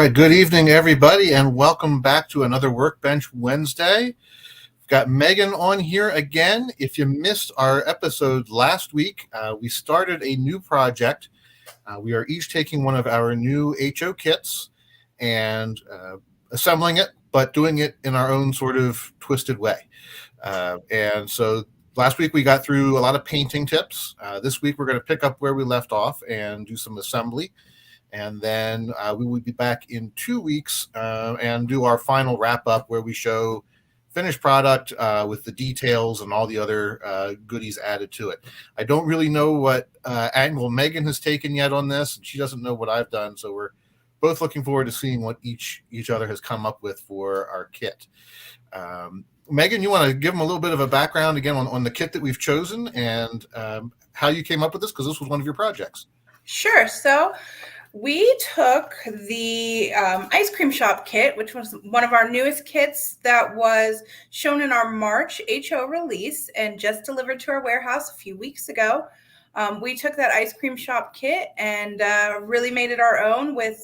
right, good evening, everybody, and welcome back to another Workbench Wednesday. We've got Megan on here again. If you missed our episode last week, we started a new project. We are each taking one of our new HO kits and assembling it, but doing it in our own sort of twisted way. And so last week we got through a lot of painting tips. This week we're going to pick up where we left off and do some assembly. And then we will be back in 2 weeks and do our final wrap up where we show finished product with the details and all the other goodies added to it. I don't really know what angle Megan has taken yet on this, and she doesn't know what I've done. So we're both looking forward to seeing what each other has come up with for our kit. Megan, you want to give them a little bit of a background again on the kit that we've chosen and how you came up with this, because this was one of your projects. Sure. So we took the ice cream shop kit, which was one of our newest kits that was shown in our March HO release and just delivered to our warehouse a few weeks ago. We took that ice cream shop kit and really made it our own with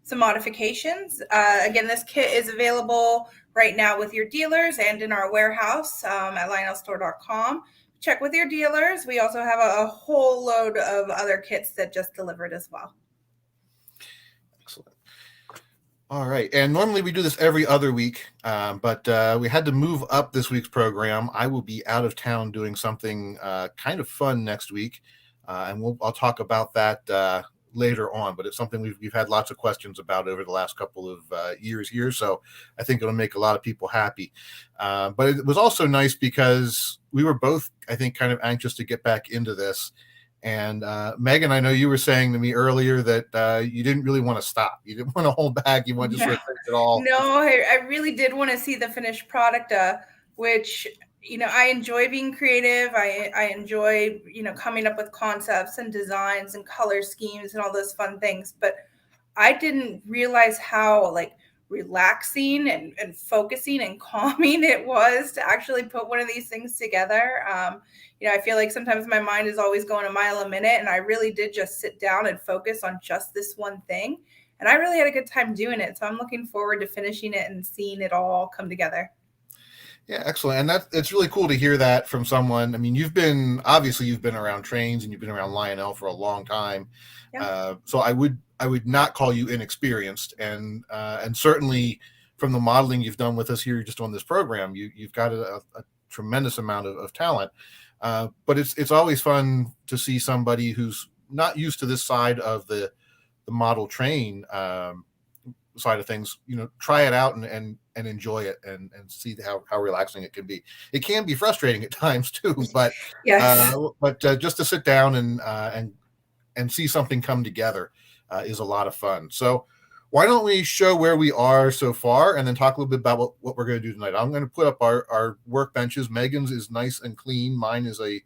some modifications. Again, this kit is available right now with your dealers and in our warehouse at lionelstore.com. Check with your dealers. We also have a whole load of other kits that just delivered as well. Excellent. All right. And normally we do this every other week, but we had to move up this week's program. I will be out of town doing something kind of fun next week, and I'll talk about that later on, but it's something we've had lots of questions about over the last couple of years here, so I think it'll make a lot of people happy. But it was also nice because we were both, I think, kind of anxious to get back into this. And Megan, I know you were saying to me earlier that you didn't really want to stop. You didn't want to hold back. You wanted to sort of finish it all. No, I really did want to see the finished product, which, I enjoy being creative. I enjoy, coming up with concepts and designs and color schemes and all those fun things. But I didn't realize how relaxing and focusing and calming it was to actually put one of these things together. I feel like sometimes my mind is always going a mile a minute, and I really did just sit down and focus on just this one thing. And I really had a good time doing it. So I'm looking forward to finishing it and seeing it all come together. Yeah, excellent. And it's really cool to hear that from someone. I mean, you've been around trains and you've been around Lionel for a long time. Yeah. So I would not call you inexperienced, and certainly from the modeling you've done with us here just on this program, you've got a tremendous amount of talent. But it's always fun to see somebody who's not used to this side of the model train side of things, try it out and enjoy it and see how relaxing it can be. It can be frustrating at times too, but yes. Just to sit down and see something come together is a lot of fun. So why don't we show where we are so far and then talk a little bit about what we're going to do tonight. I'm going to put up our workbenches. Megan's is nice and clean. Mine is a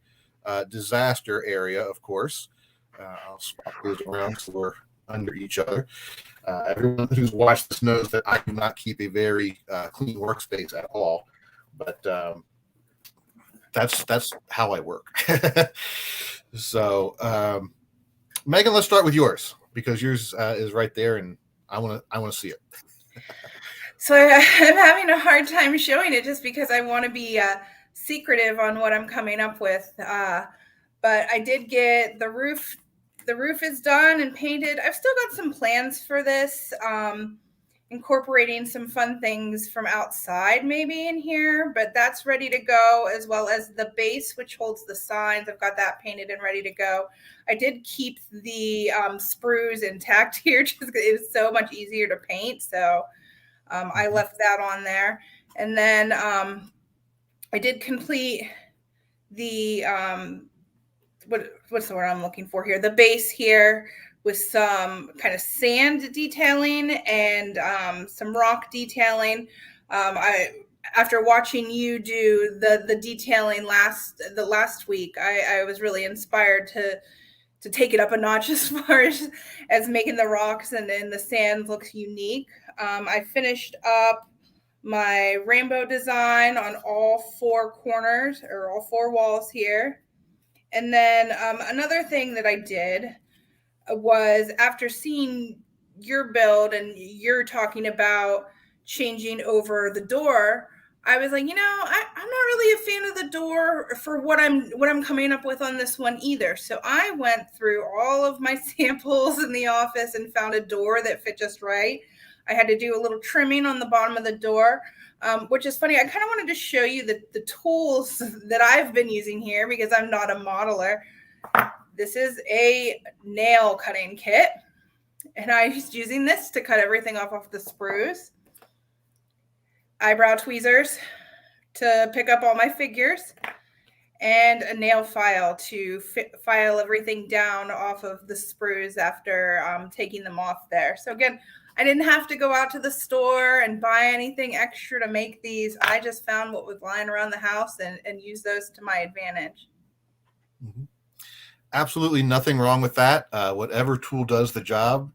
disaster area, of course. I'll swap those around so we're under each other. Everyone who's watched this knows that I do not keep a very clean workspace at all, but that's how I work. So, Megan, let's start with yours because yours is right there, and I want to see it. So I'm having a hard time showing it just because I want to be secretive on what I'm coming up with. But I did get the roof. The roof is done and painted. I've still got some plans for this, incorporating some fun things from outside maybe in here, but that's ready to go, as well as the base, which holds the signs. I've got that painted and ready to go. I did keep the sprues intact here just because it was so much easier to paint. So I left that on there. And then I did complete the what's the word I'm looking for here? The base here with some kind of sand detailing and some rock detailing. After watching you do the detailing last week, I was really inspired to take it up a notch as far as making the rocks and then the sand look unique. I finished up my rainbow design on all four corners or all four walls here. And then another thing that I did was, after seeing your build and you're talking about changing over the door, I was like, I'm not really a fan of the door for what I'm coming up with on this one either. So I went through all of my samples in the office and found a door that fit just right. I had to do a little trimming on the bottom of the door, which is funny. I kind of wanted to show you the tools that I've been using here because I'm not a modeler. This is a nail cutting kit, and I was using this to cut everything off the sprues. Eyebrow tweezers to pick up all my figures, and a nail file to file everything down off of the sprues after taking them off there. So again, I didn't have to go out to the store and buy anything extra to make these. I just found what was lying around the house and used those to my advantage. Mm-hmm. Absolutely nothing wrong with that. Whatever tool does the job.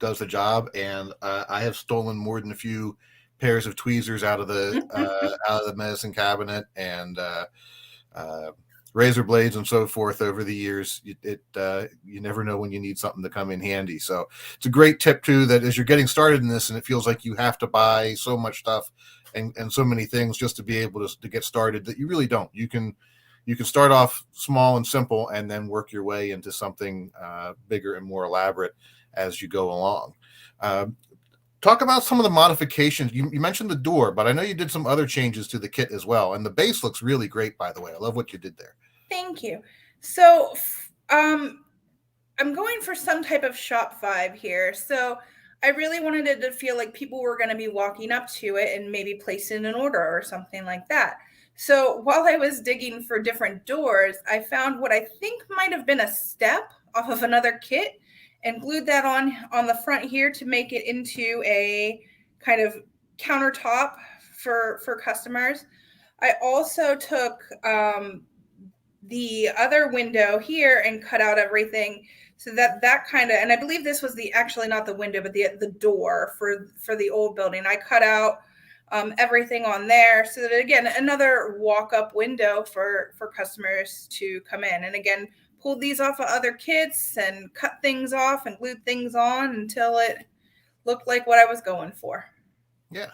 And I have stolen more than a few pairs of tweezers out of the medicine cabinet and razor blades and so forth over the years. You never know when you need something to come in handy. So it's a great tip too, that as you're getting started in this and it feels like you have to buy so much stuff and so many things just to be able to get started, that you really don't. You can start off small and simple and then work your way into something bigger and more elaborate as you go along. Talk about some of the modifications. You mentioned the door, but I know you did some other changes to the kit as well. And the base looks really great, by the way. I love what you did there. Thank you. So I'm going for some type of shop vibe here. So I really wanted it to feel like people were going to be walking up to it and maybe placing an order or something like that. So while I was digging for different doors, I found what I think might have been a step off of another kit and glued that on the front here to make it into a kind of countertop for customers. I also took the other window here and cut out everything so that kind of, and I believe this was actually not the window, but the door for the old building. I cut out everything on there so that, again, another walk-up window for customers to come in. And again, pulled these off of other kits and cut things off and glued things on until it looked like what I was going for. Yeah.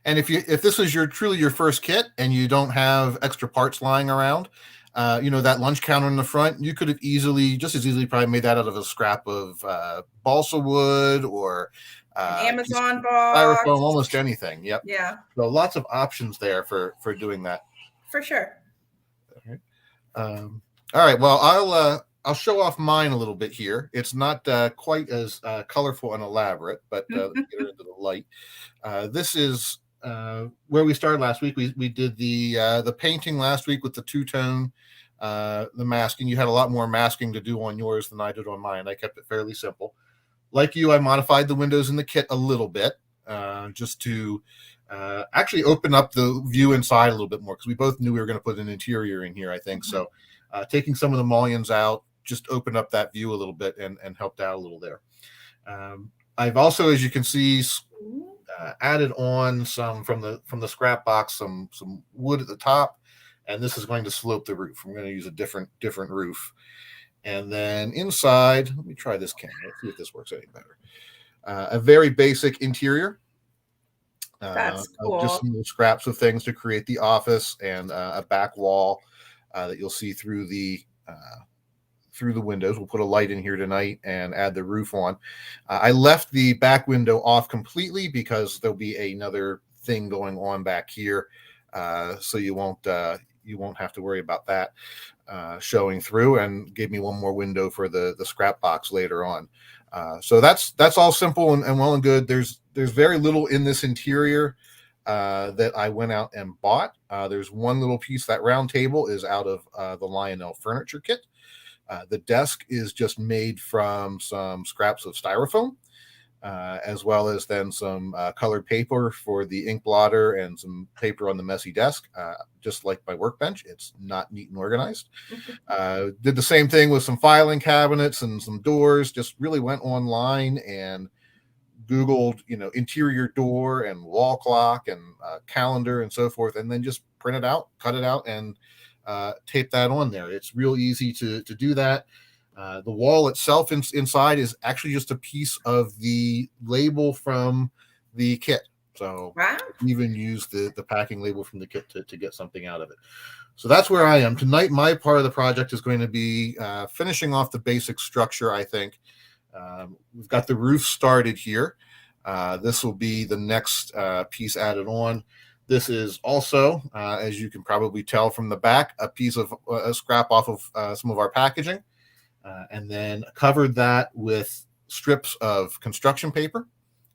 And if this is truly your first kit and you don't have extra parts lying around, that lunch counter in the front, you could have just as easily probably made that out of a scrap of balsa wood or Amazon box, styrofoam, almost anything. Yep. Yeah. So lots of options there for doing that. For sure. All right. Well, I'll show off mine a little bit here. It's not quite as colorful and elaborate, but let's get into the light. This is where we started last week. We did the painting last week with the two-tone, the masking. You had a lot more masking to do on yours than I did on mine. I kept it fairly simple. Like you, I modified the windows in the kit a little bit, just to actually open up the view inside a little bit more, because we both knew we were going to put an interior in here, I think. So taking some of the mullions out just opened up that view a little bit and helped out a little there. I've also, as you can see, added on some from the scrap box, some wood at the top, and this is going to slope the roof. I'm going to use a different roof. And then inside, let me try this camera. Let's see if this works any better. A very basic interior. That's cool. Just some scraps of things to create the office, and a back wall that you'll see through the windows. We'll put a light in here tonight and add the roof on. I left the back window off completely because there'll be another thing going on back here, so you won't have to worry about that showing through, and gave me one more window for the scrap box later on. So that's all simple and well and good. There's very little in this interior that I went out and bought. There's one little piece. That round table is out of the Lionel furniture kit. The desk is just made from some scraps of styrofoam, as well as then some colored paper for the ink blotter and some paper on the messy desk, just like my workbench. It's not neat and organized. Did the same thing with some filing cabinets and some doors. Just really went online and Googled, interior door and wall clock and calendar and so forth, and then just print it out, cut it out, and tape that on there. It's real easy to do that. The wall itself inside is actually just a piece of the label from the kit. So Wow. even use the packing label from the kit to get something out of it. So that's where I am. Tonight, my part of the project is going to be finishing off the basic structure, I think. We've got the roof started here. This will be the next piece added on. This is also, as you can probably tell from the back, a piece of a scrap off of some of our packaging. And then covered that with strips of construction paper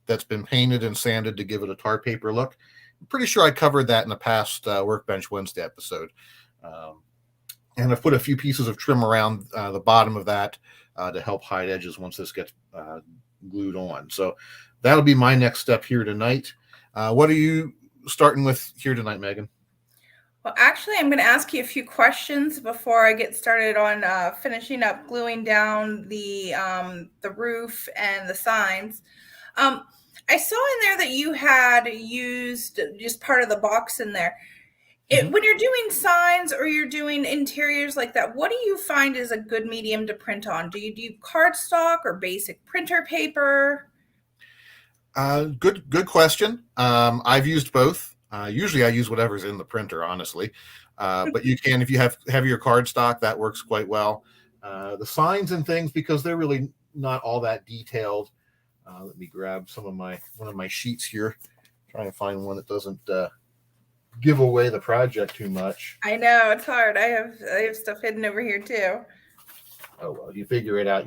that's been painted and sanded to give it a tar paper look. I'm pretty sure I covered that in the past Workbench Wednesday episode. And I've put a few pieces of trim around the bottom of that to help hide edges once this gets glued on. So that'll be my next step here tonight. What are you starting with here tonight, Megan? Well, actually, I'm going to ask you a few questions before I get started on finishing up gluing down the roof and the signs. I saw in there that you had used just part of the box in there. When you're doing signs or you're doing interiors like that, what do you find is a good medium to print on? Do you do cardstock or basic printer paper? Good question. I've used both. Usually I use whatever's in the printer, honestly. But you can, if you have heavier cardstock, that works quite well. The signs and things, because they're really not all that detailed. Let me grab one of my sheets here. Try and find one that doesn't give away the project too much. I know it's hard. I have stuff hidden over here too. Oh well, you figure it out.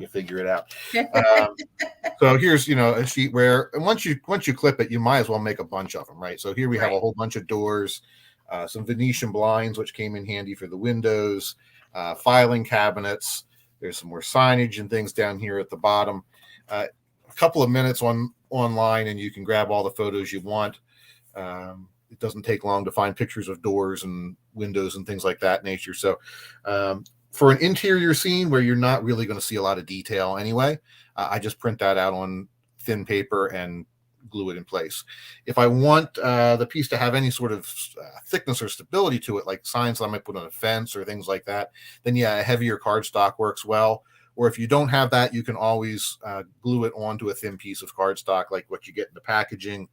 So here's a sheet where, and once you clip it, you might as well make a bunch of them, right? So here we have a whole bunch of doors, some Venetian blinds, which came in handy for the windows, filing cabinets. There's some more signage and things down here at the bottom. A couple of minutes online, and you can grab all the photos you want. It doesn't take long to find pictures of doors and windows and things like that nature. So for an interior scene where you're not really going to see a lot of detail anyway, I just print that out on thin paper and glue it in place. If I want the piece to have any sort of thickness or stability to it, like signs that I might put on a fence or things like that, then a heavier cardstock works well. Or if you don't have that, you can always glue it onto a thin piece of cardstock, like what you get in the packaging.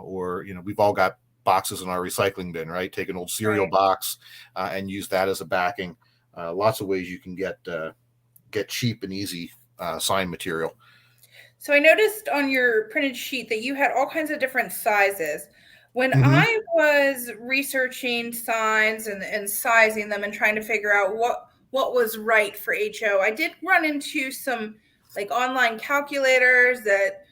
Or we've all got boxes in our recycling bin, right? Take an old cereal box and use that as a backing. Lots of ways you can get cheap and easy sign material. So I noticed on your printed sheet that you had all kinds of different sizes. When I was researching signs and sizing them and trying to figure out what was right for HO, I did run into some like online calculators that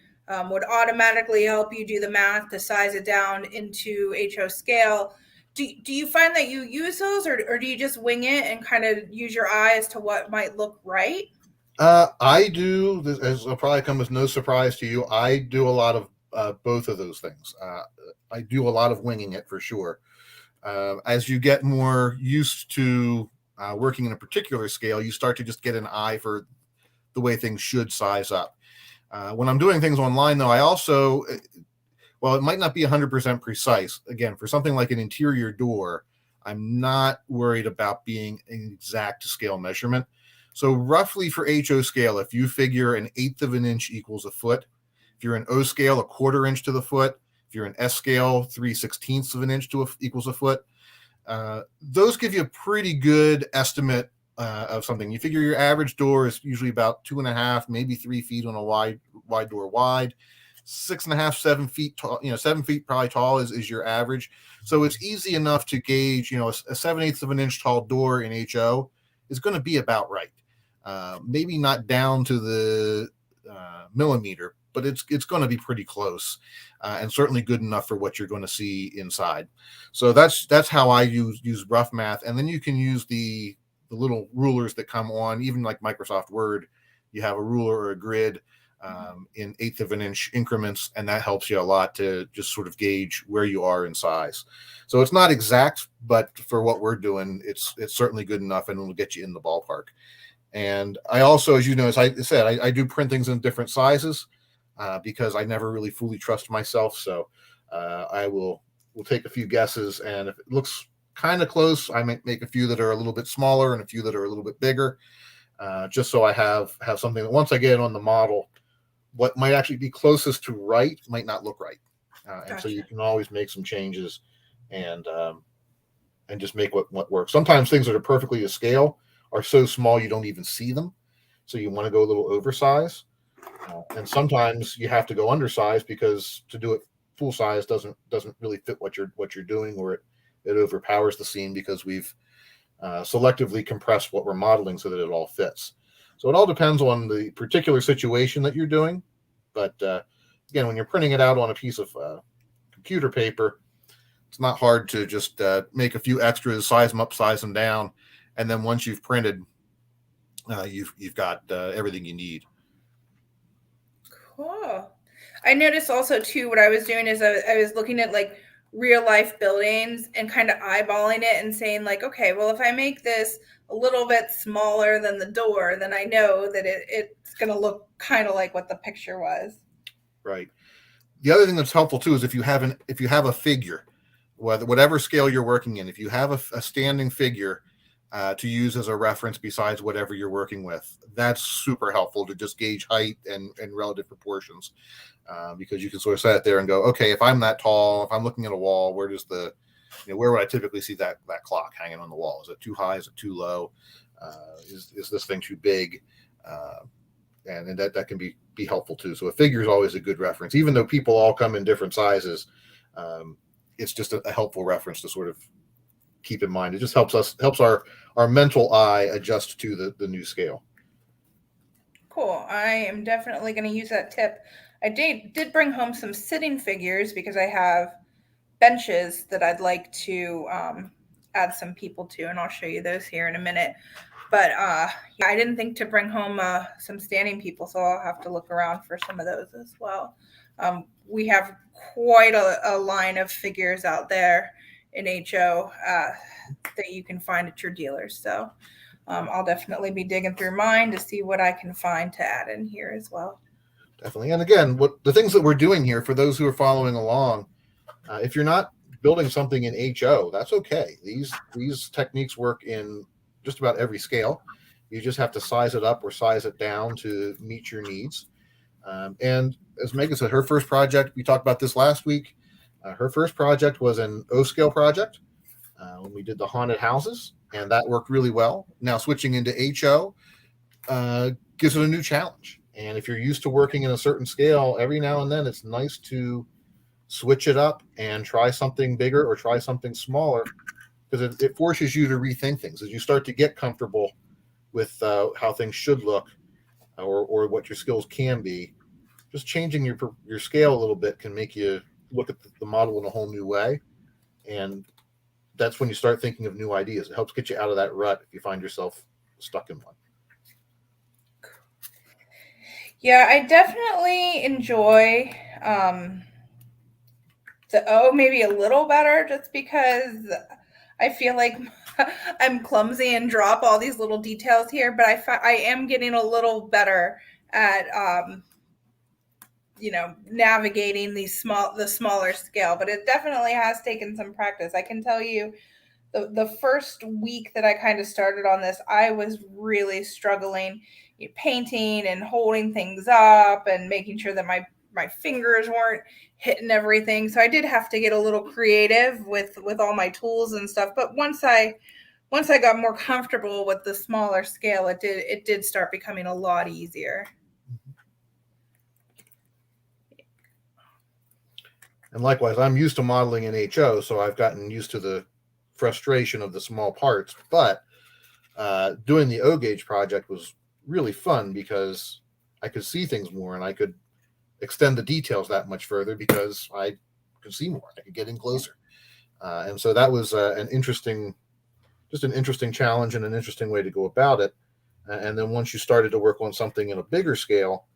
would automatically help you do the math to size it down into HO scale. Do you find that you use those, or do you just wing it and kind of use your eye as to what might look right? I do, as will probably come as no surprise to you, I do a lot of both of those things. I do a lot of winging it for sure. As you get more used to working in a particular scale, you start to just get an eye for the way things should size up. When I'm doing things online, though, I also, well, it might not be 100% precise. Again, for something like an interior door, I'm not worried about being an exact scale measurement. So roughly for HO scale, if you figure 1/8 of an inch equals a foot, if you're in O scale, 1/4 inch to the foot, if you're in S scale, 3/16 of an inch equals a foot, those give you a pretty good estimate of something. You figure your average door is usually about 2.5, maybe 3 feet on a wide door wide, 6.5, 7 feet tall. 7 feet probably tall is your average. So it's easy enough to gauge. A 7/8 of an inch tall door in HO is going to be about right. Maybe not down to the millimeter, but it's going to be pretty close, and certainly good enough for what you're going to see inside. So that's how I use rough math, and then you can use the little rulers that come on, even like Microsoft Word. You have a ruler or a grid in 1/8 of an inch increments, and that helps you a lot to just sort of gauge where you are in size. So it's not exact, but for what we're doing, it's certainly good enough, and it'll get you in the ballpark. And I also, as you know, as I said, I do print things in different sizes because I never really fully trust myself. So I will take a few guesses, and if it looks kind of close, I might make a few that are a little bit smaller and a few that are a little bit bigger. just so I have something that once I get it on the model, what might actually be closest to right might not look right. And so you can always make some changes and just make what works. Sometimes things that are perfectly to scale are so small you don't even see them. So you want to go a little oversized. And sometimes you have to go undersized because to do it full size doesn't really fit what you're doing, or it overpowers the scene because we've selectively compressed what we're modeling so that it all fits. So it all depends on the particular situation that you're doing. But again, when you're printing it out on a piece of computer paper, it's not hard to just make a few extras, size them up, size them down, and then once you've printed, you've got everything you need. Cool. I noticed also too, what I was doing is I was looking at like real life buildings and kind of eyeballing it and saying like, okay, well, if I make this a little bit smaller than the door, then I know that it's going to look kind of like what the picture was. Right. The other thing that's helpful too is if you have a figure, whatever scale you're working in, if you have a standing figure to use as a reference besides whatever you're working with, that's super helpful to just gauge height and relative proportions, because you can sort of set it there and go, okay, if I'm that tall, if I'm looking at a wall, where does where would I typically see that clock hanging on the wall? Is it too high? Is it too low? Is this thing too big? And that can be helpful too. So a figure is always a good reference, even though people all come in different sizes. It's just a helpful reference to sort of keep in mind. It just helps our mental eye adjust to the new scale. Cool. I am definitely going to use that tip. I did bring home some sitting figures because I have benches that I'd like to add some people to, and I'll show you those here in a minute. But yeah, I didn't think to bring home some standing people, so I'll have to look around for some of those as well. We have quite a line of figures out there in HO that you can find at your dealers. So I'll definitely be digging through mine to see what I can find to add in here as well. Definitely. And again, what the things that we're doing here for those who are following along, if you're not building something in HO, that's okay. These techniques work in just about every scale. You just have to size it up or size it down to meet your needs. And as Meghan said, her first project, we talked about this last week. Her first project was an O scale project when we did the haunted houses, and that worked really well. Now switching into HO gives it a new challenge. And if you're used to working in a certain scale, every now and then it's nice to switch it up and try something bigger or try something smaller, because it forces you to rethink things as you start to get comfortable with how things should look or what your skills can be. Just changing your scale a little bit can make you look at the model in a whole new way. And that's when you start thinking of new ideas. It helps get you out of that rut if you find yourself stuck in one. Yeah, I definitely enjoy the O maybe a little better just because I feel like I'm clumsy and drop all these little details here, but I am getting a little better at navigating the smaller scale, but it definitely has taken some practice. I can tell you the first week that I kind of started on this, I was really struggling painting and holding things up and making sure that my fingers weren't hitting everything. So I did have to get a little creative with all my tools and stuff. But once I got more comfortable with the smaller scale, it did start becoming a lot easier. And likewise, I'm used to modeling in HO, so I've gotten used to the frustration of the small parts. But doing the O gauge project was really fun because I could see things more and I could extend the details that much further because I could see more. I could get in closer. And so that was an interesting challenge and an interesting way to go about it. And then once you started to work on something in a bigger scale,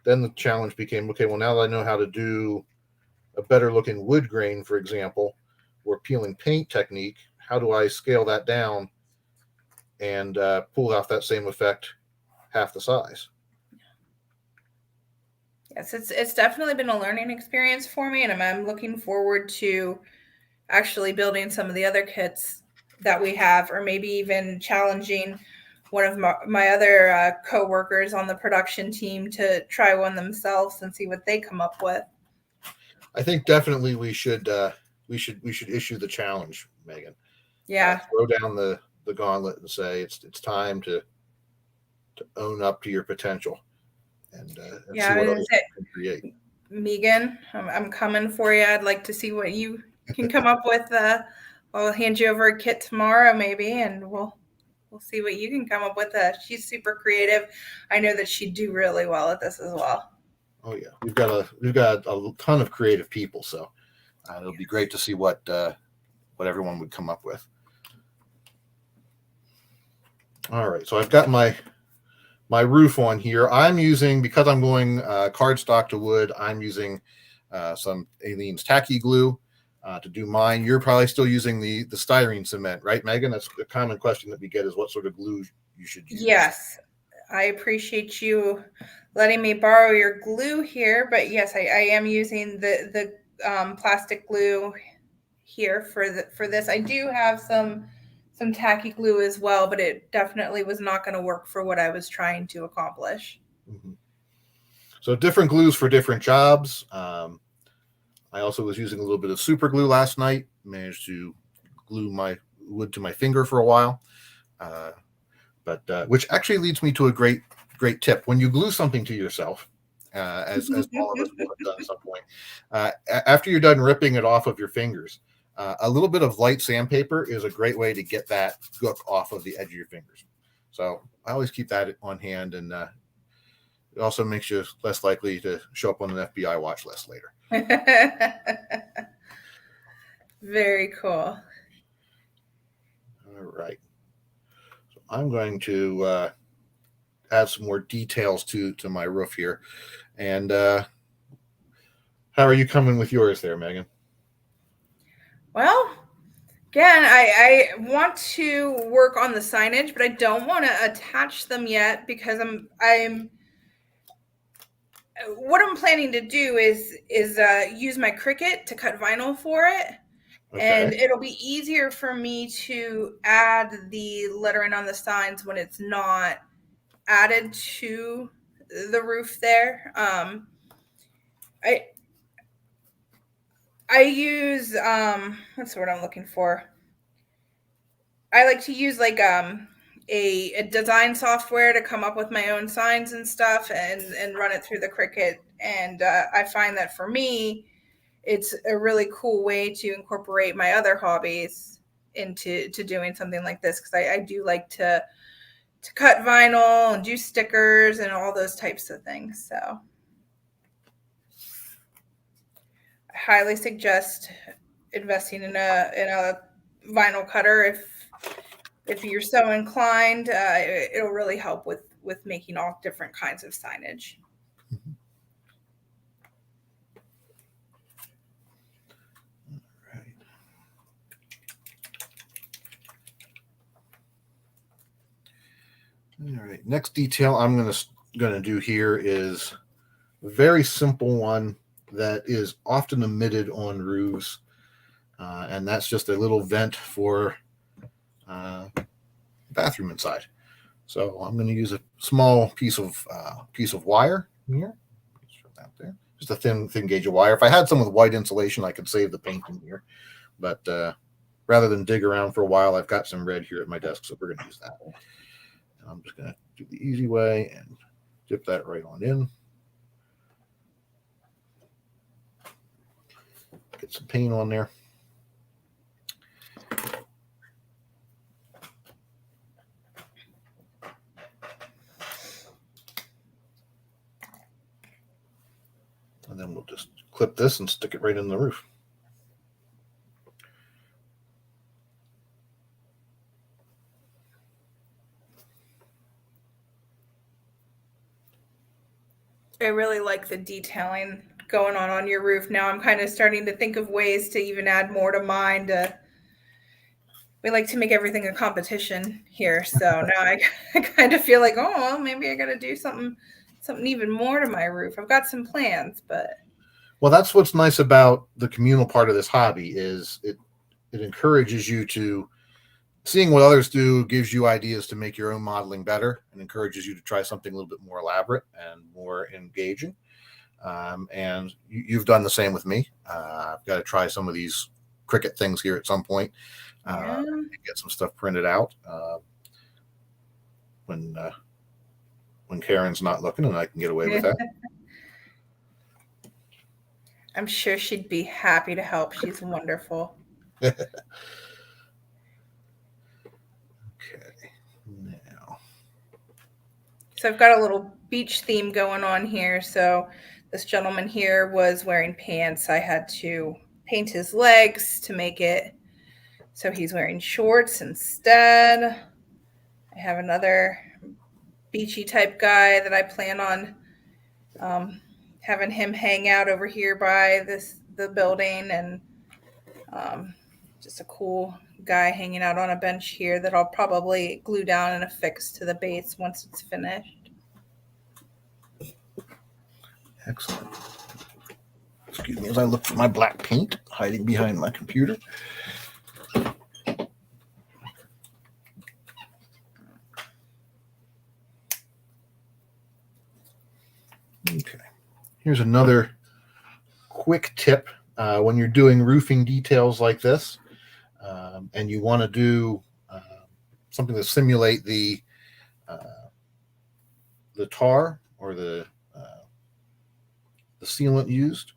then the challenge became, okay, well, now that I know how to do a better looking wood grain, for example, or peeling paint technique, how do I scale that down and pull off that same effect half the size? Yes, it's definitely been a learning experience for me, and I'm looking forward to actually building some of the other kits that we have, or maybe even challenging one of my other co-workers on the production team to try one themselves and see what they come up with. I think definitely we should issue the challenge, Megan. Yeah. Throw down the gauntlet and say it's time to own up to your potential and see what others can create. Megan, I'm coming for you. I'd like to see what you can come up with. I'll hand you over a kit tomorrow, maybe, and we'll see what you can come up with. She's super creative. I know that she'd do really well at this as well. Oh yeah, we've got a ton of creative people, so it'll be great to see what everyone would come up with. All right, so I've got my roof on here. I'm using, because I'm going cardstock to wood, I'm using some Aleene's tacky glue to do mine. You're probably still using the styrene cement, right, Megan? That's a common question that we get, is what sort of glue you should use. Yes, I appreciate you letting me borrow your glue here, but yes, I am using the plastic glue here for this. I do have some tacky glue as well, but it definitely was not going to work for what I was trying to accomplish. Mm-hmm. So different glues for different jobs. I also was using a little bit of super glue last night. Managed to glue my wood to my finger for a while, but which actually leads me to a great tip. When you glue something to yourself, as all of us will have done at some point, after you're done ripping it off of your fingers, a little bit of light sandpaper is a great way to get that gook off of the edge of your fingers. So I always keep that on hand, and it also makes you less likely to show up on an FBI watch list later. Very cool. All right. So I'm going to add some more details to my roof here. And how are you coming with yours there, Megan? Well, again, I want to work on the signage, but I don't want to attach them yet because what I'm planning to do is use my Cricut to cut vinyl for it. Okay. And it'll be easier for me to add the lettering on the signs when it's not added to the roof there. I use what's the word I'm looking for? I like to use like a design software to come up with my own signs and stuff and run it through the Cricut. And I find that for me, it's a really cool way to incorporate my other hobbies into doing something like this, because I do like to cut vinyl and do stickers and all those types of things. So I highly suggest investing in a vinyl cutter if you're so inclined. It'll really help with making all different kinds of signage. All right. Next detail I'm gonna do here is a very simple one that is often omitted on roofs, and that's just a little vent for bathroom inside. So I'm going to use a small piece of wire here. Out there, just a thin gauge of wire. If I had some with white insulation, I could save the paint in here, but rather than dig around for a while, I've got some red here at my desk, so we're going to use that. And I'm just going to do the easy way and dip that right on in. Get some paint on there. And then we'll just clip this and stick it right in the roof. I really like the detailing going on your roof. Now I'm kind of starting to think of ways to even add more to mine. We like to make everything a competition here. So now I kind of feel like, oh, well, maybe I got to do something even more to my roof. I've got some plans, but. Well, that's what's nice about the communal part of this hobby is it encourages you to seeing what others do gives you ideas to make your own modeling better and encourages you to try something a little bit more elaborate and more engaging. And you've done the same with me. I've got to try some of these Cricut things here at some point. Yeah. Get some stuff printed out when Karen's not looking, and I can get away with that. I'm sure she'd be happy to help. She's wonderful. Okay. Now. So I've got a little beach theme going on here. So this gentleman here was wearing pants. I had to paint his legs to make it so he's wearing shorts instead. I have another beachy type guy that I plan on having him hang out over here by the building, and just a cool guy hanging out on a bench here that I'll probably glue down and affix to the base once it's finished. Excellent. Excuse me as I look for my black paint hiding behind my computer. Okay. Here's another quick tip when you're doing roofing details like this, and you want to do something to simulate the tar or the sealant used.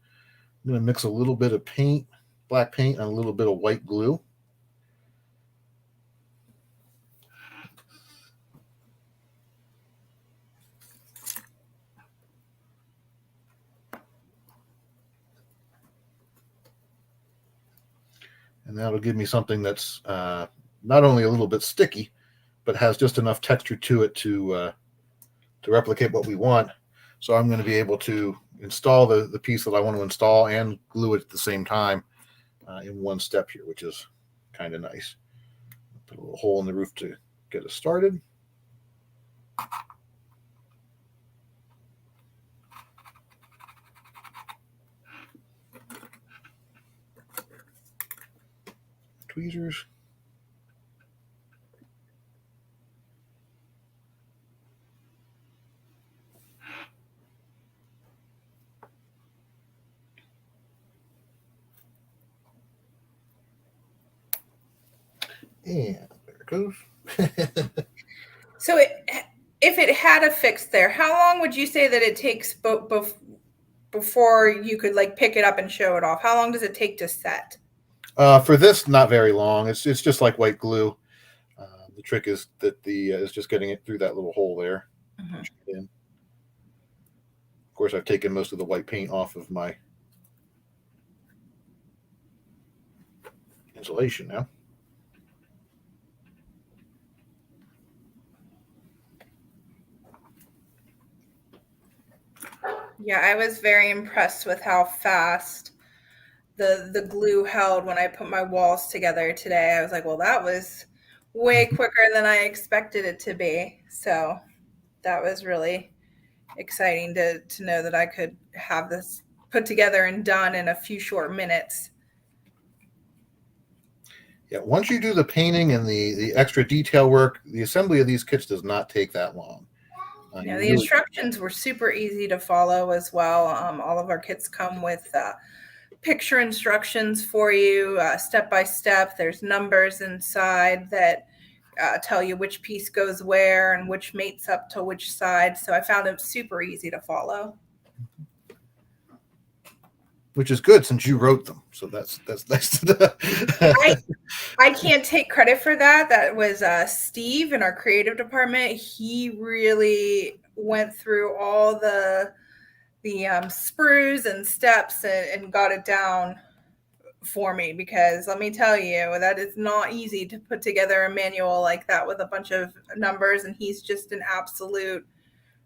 I'm going to mix a little bit of paint, black paint, and a little bit of white glue. And that'll give me something that's not only a little bit sticky, but has just enough texture to it to replicate what we want. So I'm going to be able to install the piece that I want to install and glue it at the same time in one step here, which is kind of nice. Put a little hole in the roof to get us started. Tweezers. And there it goes. So if it had a fix there, how long would you say that it takes before you could like pick it up and show it off? How long does it take to set? For this, not very long. It's just like white glue. The trick is that is just getting it through that little hole there. Mm-hmm. Of course, I've taken most of the white paint off of my insulation now. Yeah, I was very impressed with how fast the glue held when I put my walls together today. I was like, well, that was way quicker than I expected it to be. So that was really exciting to know that I could have this put together and done in a few short minutes. Yeah, once you do the painting and the extra detail work, the assembly of these kits does not take that long. Yeah, the instructions were super easy to follow as well. All of our kits come with picture instructions for you, step by step. There's numbers inside that tell you which piece goes where and which mates up to which side. So I found it super easy to follow. Which is good since you wrote them. So that's nice to know. I can't take credit for that. That was Steve in our creative department. He really went through all the sprues and steps and got it down for me, because let me tell you, that is not easy to put together a manual like that with a bunch of numbers, and he's just an absolute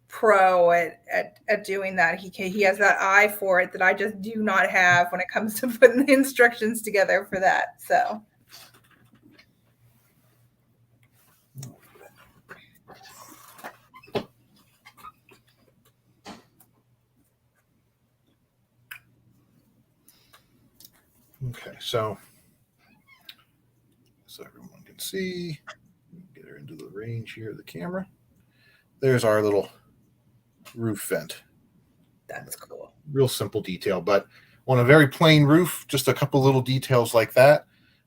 pro at doing that. He has that eye for it that I just do not have when it comes to putting the instructions together for that. So okay, so everyone can can see. Get her into the range here of the camera. There's our little roof vent. That's cool. Real simple detail, but on a very plain roof, just a couple little details like that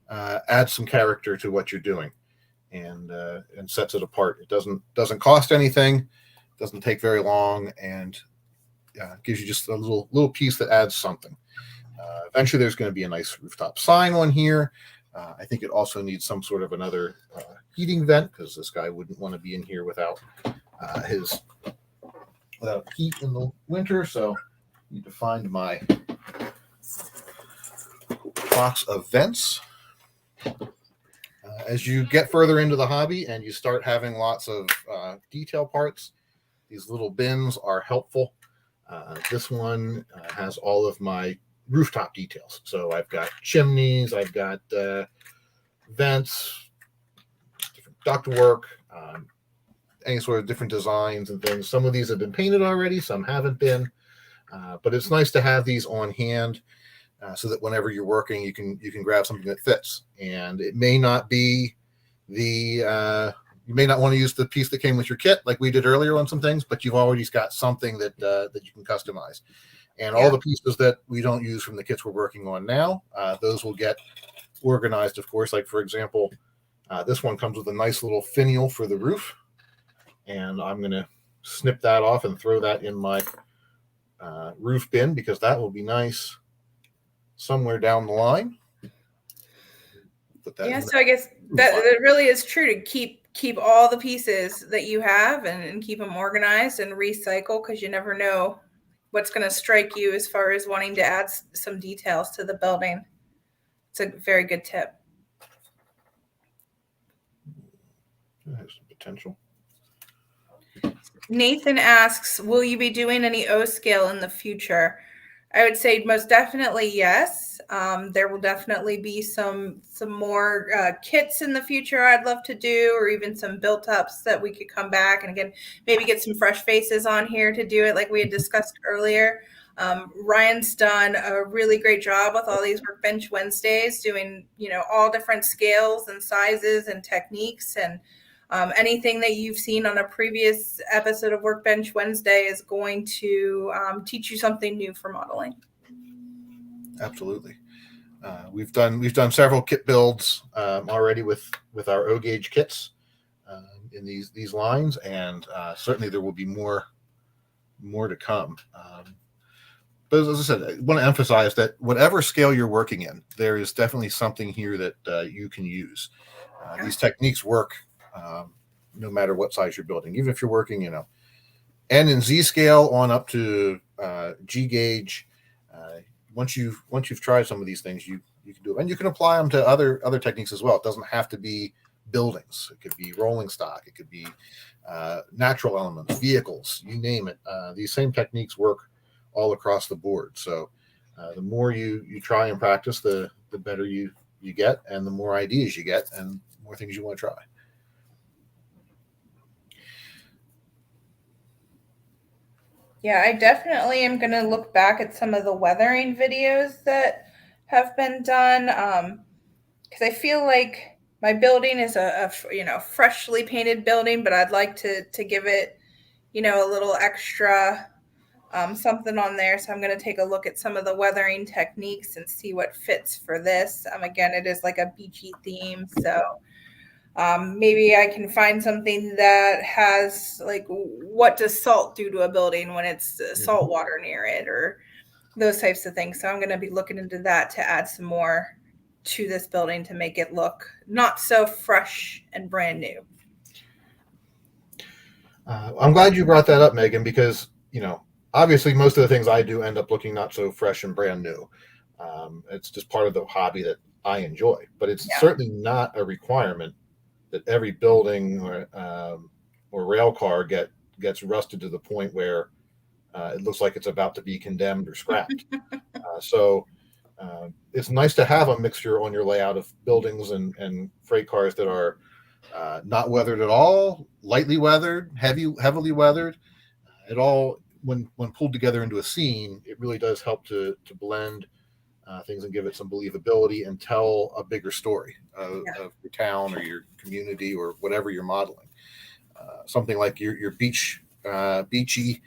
adds some character to what you're doing, and sets it apart. It doesn't cost anything, doesn't take very long, and gives you just a little piece that adds something. Eventually, there's going to be a nice rooftop sign on here. I think it also needs some sort of another heating vent, because this guy wouldn't want to be in here without heat in the winter. So I need to find my box of vents. As you get further into the hobby and you start having lots of detail parts, these little bins are helpful. This one has all of my rooftop details. So I've got chimneys, I've got vents, different ductwork, any sort of different designs and things. Some of these have been painted already, some haven't been, but it's nice to have these on hand so that whenever you're working, you can grab something that fits. And it may not be you may not want to use the piece that came with your kit like we did earlier on some things, but you've already got something that you can customize. And all the pieces that we don't use from the kits we're working on now, those will get organized, of course. Like, for example, this one comes with a nice little finial for the roof. And I'm going to snip that off and throw that in my roof bin, because that will be nice somewhere down the line. So I guess that really is true, to keep all the pieces that you have and keep them organized and recycle, because you never know what's going to strike you as far as wanting to add some details to the building. It's a very good tip. There's some potential. Nathan asks, will you be doing any O scale in the future? I would say most definitely yes. There will definitely be some more kits in the future I'd love to do, or even some built ups that we could come back and again maybe get some fresh faces on here to do it like we had discussed earlier. Ryan's done a really great job with all these Workbench Wednesdays, doing all different scales and sizes and techniques, and anything that you've seen on a previous episode of Workbench Wednesday is going to teach you something new for modeling. Absolutely. We've done several kit builds already with our O gauge kits in these lines, and certainly there will be more to come. But as I said, I want to emphasize that whatever scale you're working in, there is definitely something here that you can use. These techniques work no matter what size you're building, even if you're working, N and Z scale on up to G gauge. Once you've tried some of these things, you can do it, and you can apply them to other techniques as well. It doesn't have to be buildings. It could be rolling stock. It could be natural elements, vehicles, you name it. These same techniques work all across the board. So the more you try and practice, the better you get, and the more ideas you get, and more things you want to try. Yeah, I definitely am going to look back at some of the weathering videos that have been done, because I feel like my building is a freshly painted building, but I'd like to give it a little extra something on there. So I'm going to take a look at some of the weathering techniques and see what fits for this. Again, it is like a beachy theme, so maybe I can find something that has like, what does salt do to a building when it's salt water near it, or those types of things. So I'm going to be looking into that to add some more to this building to make it look not so fresh and brand new. I'm glad you brought that up, Megan, because obviously most of the things I do end up looking not so fresh and brand new. It's just part of the hobby that I enjoy, but it's certainly not a requirement that every building or rail car gets rusted to the point where it looks like it's about to be condemned or scrapped. So it's nice to have a mixture on your layout of buildings and freight cars that are not weathered at all, lightly weathered, heavily weathered. It all, when pulled together into a scene, it really does help to blend things and give it some believability and tell a bigger story of your town or your community or whatever you're modeling. Something like your beachy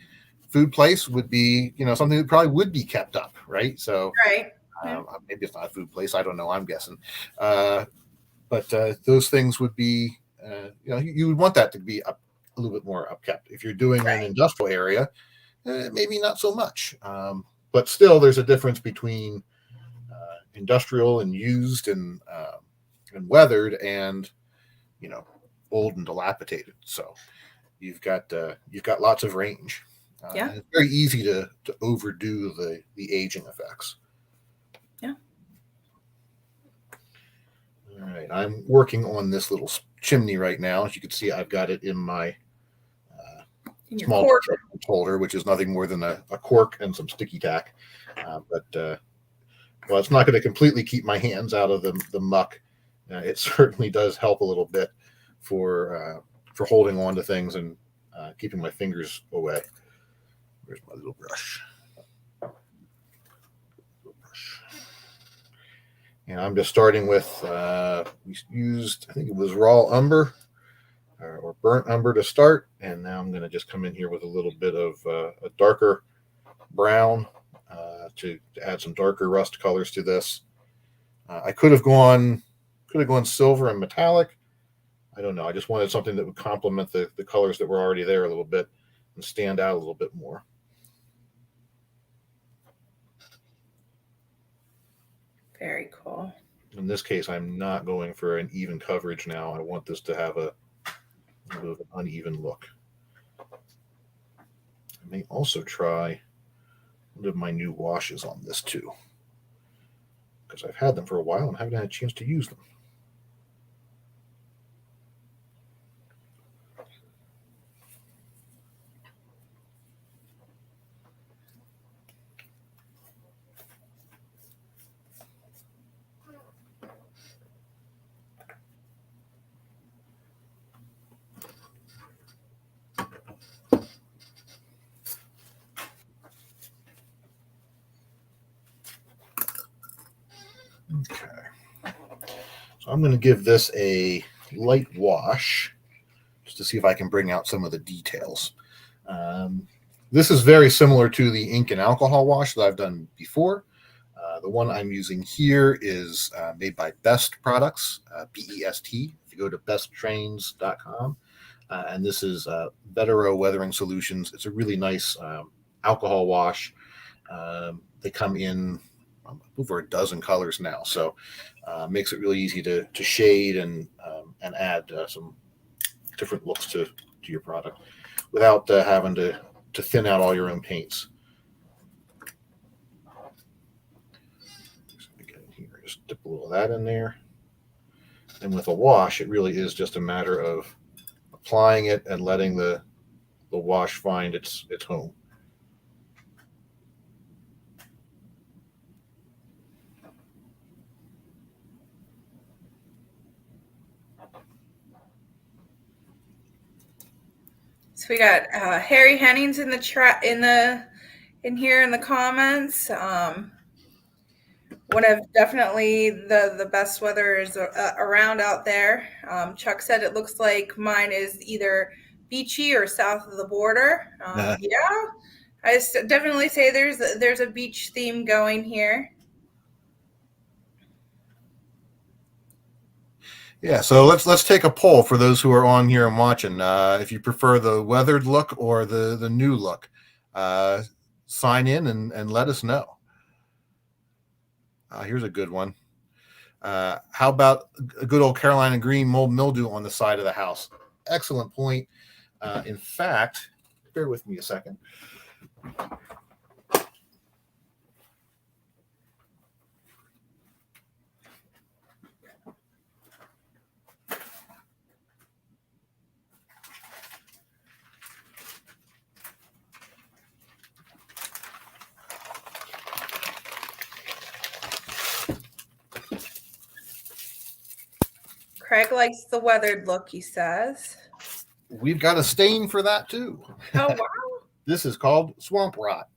food place would be, something that probably would be kept up, right? So right. Maybe it's not a food place. I don't know. I'm guessing. But those things would be, you would want that to be a little bit more upkept. If you're doing an industrial area, maybe not so much. But still, there's a difference between industrial and used and weathered and old and dilapidated. So you've got lots of range. And it's very easy to overdo the aging effects. Yeah. All right, I'm working on this little chimney right now. As you can see, I've got it in my small holder, which is nothing more than a cork and some sticky tack. Well, it's not going to completely keep my hands out of the muck. It certainly does help a little bit for holding on to things and keeping my fingers away. Where's my little brush? And I'm just starting with, we used, I think it was raw umber or burnt umber to start. And now I'm going to just come in here with a little bit of a darker brown to add some darker rust colors to this. I could have gone silver and metallic. I don't know. I just wanted something that would complement the colors that were already there a little bit and stand out a little bit more. Very cool. In this case, I'm not going for an even coverage now. I want this to have a bit of an uneven look. I may also try one of my new washes on this too, because I've had them for a while and haven't had a chance to use them. Okay, so I'm going to give this a light wash just to see if I can bring out some of the details. This is very similar to the ink and alcohol wash that I've done before. The one I'm using here is made by Best Products, BEST. If you go to besttrains.com, and this is Vetero Weathering Solutions. It's a really nice alcohol wash. They come in over a dozen colors now, so makes it really easy to shade and add some different looks to your product without having to thin out all your own paints. Just dip a little of that in there. And with a wash, it really is just a matter of applying it and letting the wash find its home. So we got Harry Hennings in here in the comments. One of definitely the best weathers around out there. Chuck said it looks like mine is either beachy or south of the border. Yeah, I definitely say there's a beach theme going here. Yeah, so let's take a poll for those who are on here and watching. If you prefer the weathered look or the new look, sign in and let us know. Here's a good one. How about a good old Carolina green mold mildew on the side of the house? Excellent point. In fact, bear with me a second. Craig likes the weathered look, he says. We've got a stain for that too. Oh, wow. This is called swamp rot.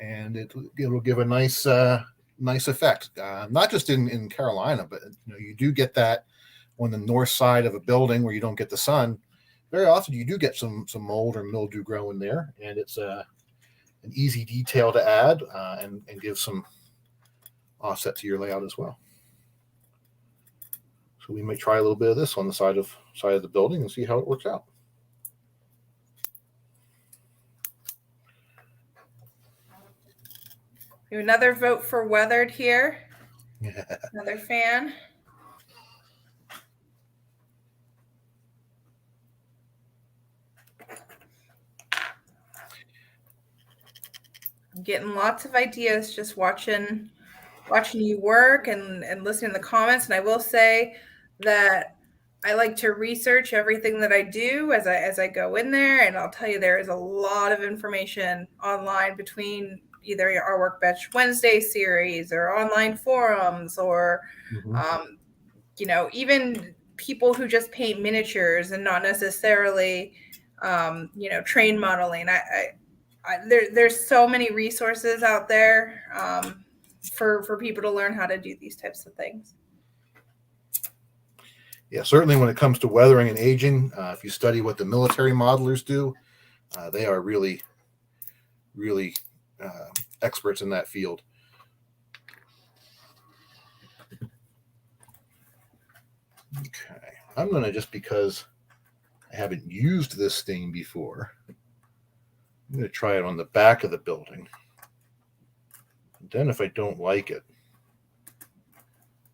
and it'll give a nice effect. Not just in Carolina, but you do get that on the north side of a building where you don't get the sun. Very often you do get some mold or mildew growing there, and it's an easy detail to add and give some offset to your layout as well. So we might try a little bit of this on the side of the building and see how it works out. Another vote for weathered here. Another fan. I'm getting lots of ideas just watching you work and listening to the comments. And I will say that I like to research everything that I do as I go in there. And I'll tell you, there is a lot of information online between either our Workbench Wednesday series or online forums or, even people who just paint miniatures and not necessarily, train modeling. There's so many resources out there for people to learn how to do these types of things. Yeah, certainly when it comes to weathering and aging, if you study what the military modelers do, they are really, really experts in that field. Okay, I'm going to, just because I haven't used this stain before, I'm going to try it on the back of the building. And then if I don't like it,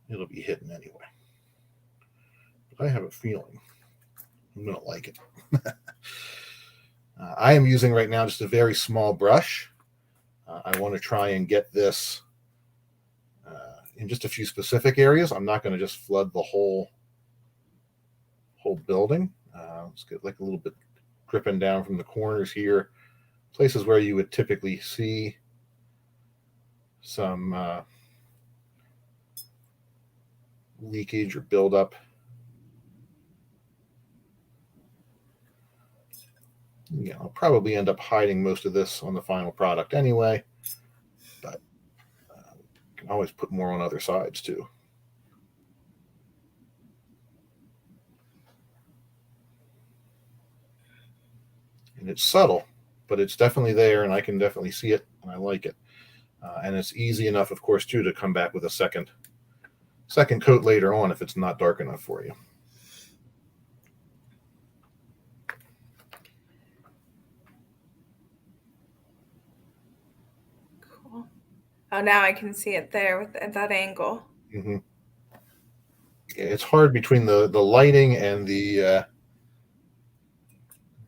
it'll be hidden anyway. But I have a feeling I'm going to like it. I am using right now just a very small brush. I want to try and get this in just a few specific areas. I'm not going to just flood the whole building. Let's get like a little bit dripping down from the corners here, places where you would typically see some leakage or buildup. Yeah, I'll probably end up hiding most of this on the final product anyway, but you can always put more on other sides too. And it's subtle, but it's definitely there, and I can definitely see it, and I like it. And it's easy enough, of course, too, to come back with a second coat later on if it's not dark enough for you. Cool. Oh, now I can see it there at that angle. Mm-hmm. Yeah, it's hard between the lighting and the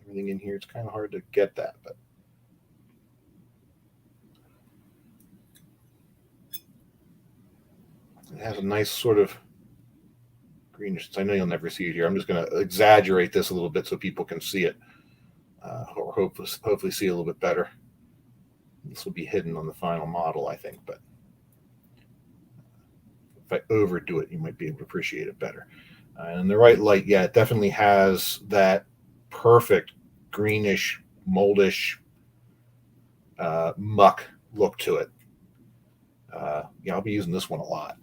everything in here. It's kind of hard to get that, but it has a nice sort of greenish. I know you'll never see it here. I'm just going to exaggerate this a little bit so people can see it, or hopefully see a little bit better. This will be hidden on the final model, I think, but if I overdo it, you might be able to appreciate it better. And in the right light, yeah, it definitely has that perfect greenish, moldish, muck look to it. Yeah, I'll be using this one a lot.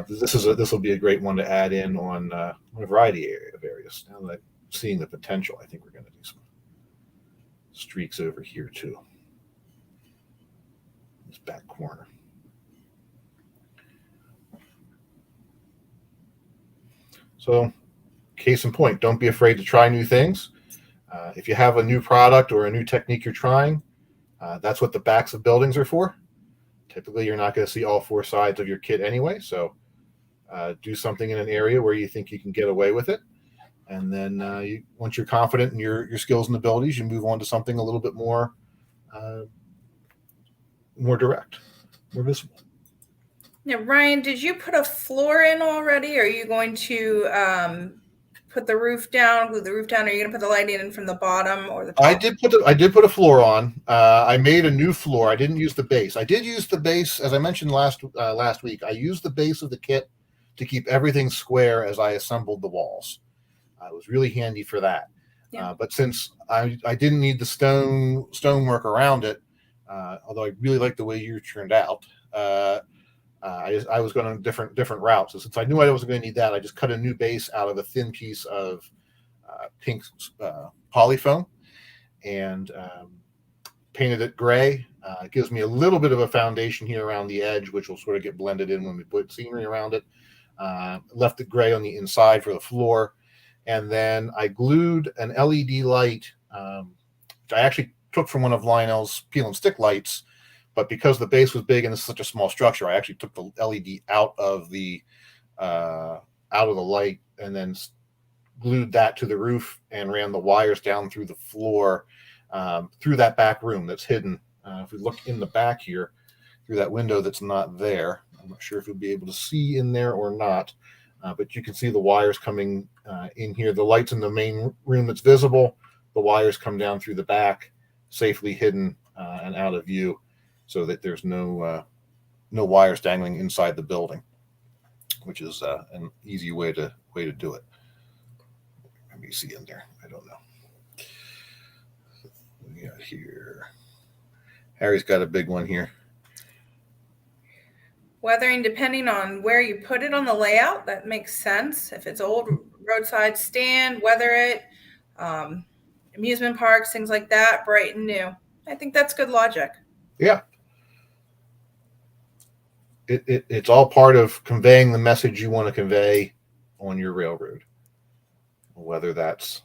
This will be a great one to add in on a variety of areas. Now that I'm seeing the potential, I think we're going to do some streaks over here too. This back corner. So, case in point, don't be afraid to try new things. If you have a new product or a new technique you're trying, that's what the backs of buildings are for. Typically, you're not going to see all four sides of your kit anyway, so do something in an area where you think you can get away with it. And then once you're confident in your skills and abilities, you move on to something a little bit more direct, more visible. Now, Ryan, did you put a floor in already? Or are you going to put the roof down, glue the roof down? Or are you going to put the lighting in from the bottom or the top? I did put a floor on. I made a new floor. I didn't use the base. I did use the base, as I mentioned last week. I used the base of the kit to keep everything square as I assembled the walls. It was really handy for that. Yeah. But since I didn't need the stonework around it, although I really like the way you turned out. I was going on different routes. So since I knew I wasn't going to need that, I just cut a new base out of a thin piece of pink polyfoam and painted it gray. It gives me a little bit of a foundation here around the edge, which will sort of get blended in when we put scenery around it. Left it gray on the inside for the floor. And then I glued an LED light, which I actually took from one of Lionel's peel and stick lights. But because the base was big and it's such a small structure, I actually took the LED out of the light and then glued that to the roof and ran the wires down through the floor through that back room that's hidden. If we look in the back here through that window that's not there, I'm not sure if you'll be able to see in there or not, but you can see the wires coming in here. The lights in the main room that's visible, the wires come down through the back, safely hidden and out of view, so that there's no wires dangling inside the building, which is an easy way to do it. Let me see in there. I don't know. We got here. Harry's got a big one here. Weathering, depending on where you put it on the layout, that makes sense. If it's old roadside stand, weather it, amusement parks, things like that, bright and new. I think that's good logic. Yeah. It's all part of conveying the message you want to convey on your railroad, whether that's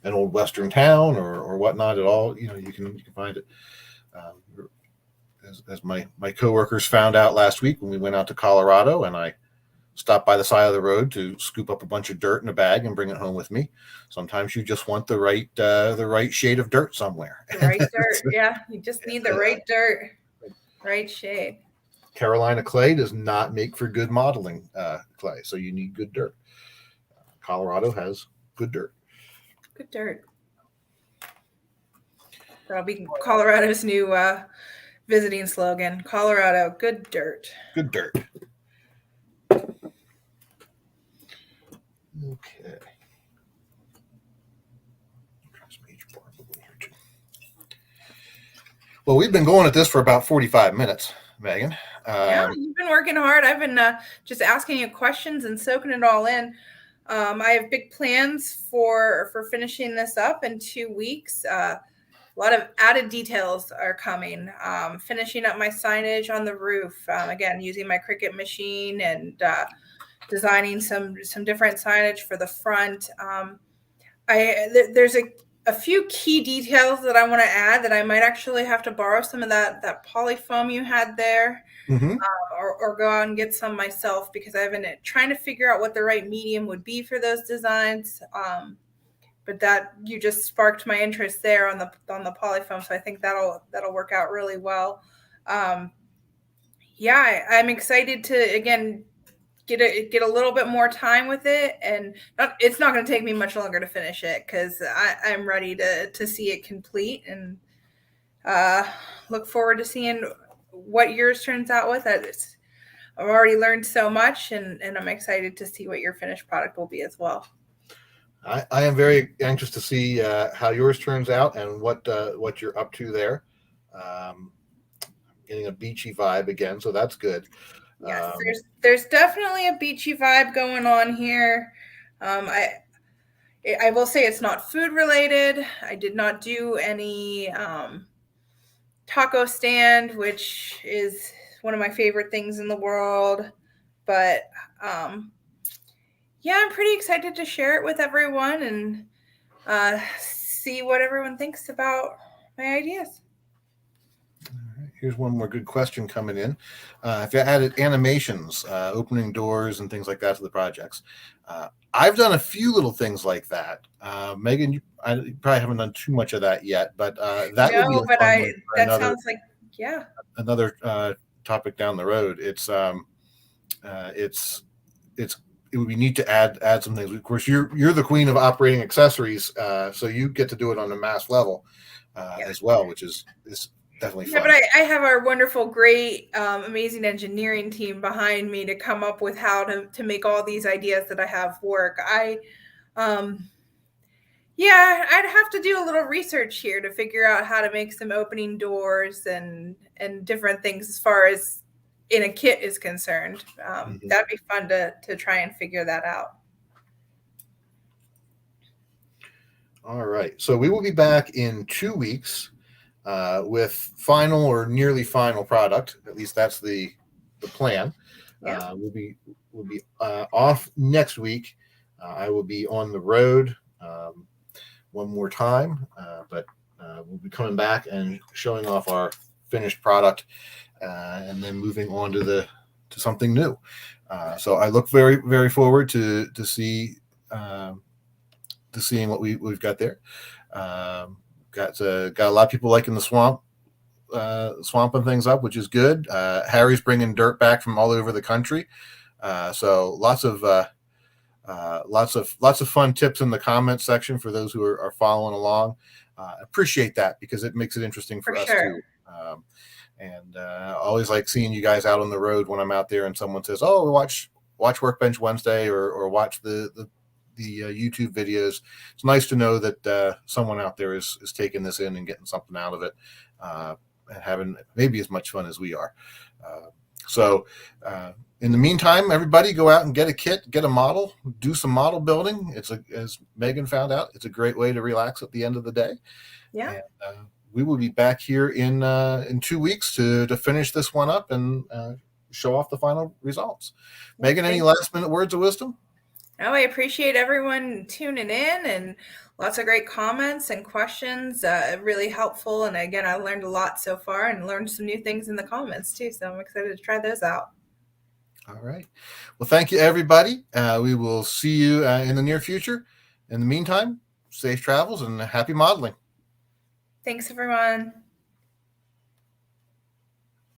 an old Western town or whatnot at all. You can find it. As my coworkers found out last week when we went out to Colorado and I stopped by the side of the road to scoop up a bunch of dirt in a bag and bring it home with me. Sometimes you just want the right shade of dirt somewhere. The right dirt, yeah. You just need the right dirt, right shade. Carolina clay does not make for good modeling clay, so you need good dirt. Colorado has good dirt. Good dirt. That'll be Colorado's new visiting slogan. Colorado, good dirt. Good dirt. Okay. Well, we've been going at this for about 45 minutes, Megan. Yeah, you've been working hard. I've been just asking you questions and soaking it all in. I have big plans for finishing this up in 2 weeks. A lot of added details are coming. Finishing up my signage on the roof. Again, using my Cricut machine and designing some different signage for the front. There's a few key details that I want to add that I might actually have to borrow some of that polyfoam you had there. Mm-hmm. Or go out and get some myself, because I've been trying to figure out what the right medium would be for those designs. But that you just sparked my interest there on the polyfoam, so I think that'll work out really well. Yeah, I'm excited to again get a little bit more time with it, and it's not going to take me much longer to finish it because I'm ready to see it complete, and look forward to seeing what yours turns out with it. I've already learned so much, and I'm excited to see what your finished product will be as well. I am very anxious to see how yours turns out and what you're up to there. Getting a beachy vibe again, so that's good. Yes, there's definitely a beachy vibe going on here. I will say it's not food related. I did not do any taco stand, which is one of my favorite things in the world. But yeah, I'm pretty excited to share it with everyone and see what everyone thinks about my ideas. Here's one more good question coming in. If you added animations, opening doors and things like that to the projects, I've done a few little things like that. Megan, you probably haven't done too much of that yet, but that would be sounds like another topic down the road. It would be neat to add some things. Of course, you're the queen of operating accessories, so you get to do it on a mass level as well, which is definitely fun. Yeah, but I have our wonderful, great, amazing engineering team behind me to come up with how to make all these ideas that I have work. Yeah, I'd have to do a little research here to figure out how to make some opening doors and different things as far as in a kit is concerned. That'd be fun to try and figure that out. All right. So we will be back in 2 weeks with final or nearly final product. At least that's the plan. Yeah. We'll be off next week. I will be on the road one more time, but we'll be coming back and showing off our finished product, and then moving on to something new. So I look very, very forward to seeing what we've got there. Got a lot of people liking the swamping things up, which is good. Harry's bringing dirt back from all over the country, so lots of fun tips in the comments section for those who are following along. Appreciate that because it makes it interesting for us sure. too. And I always like seeing you guys out on the road when I'm out there and someone says, "Oh, we watch Workbench Wednesday," or watch the YouTube videos. It's nice to know that someone out there is taking this in and getting something out of it, and having maybe as much fun as we are. So in the meantime, everybody go out and get a kit, get a model, do some model building. As Megan found out, it's a great way to relax at the end of the day. Yeah. And, we will be back here in 2 weeks to finish this one up and show off the final results. Megan, any last minute words of wisdom? Oh, I appreciate everyone tuning in and lots of great comments and questions. Really helpful. And again, I learned a lot so far and learned some new things in the comments too. So I'm excited to try those out. All right. Well, thank you, everybody. We will see you in the near future. In the meantime, safe travels and happy modeling. Thanks, everyone.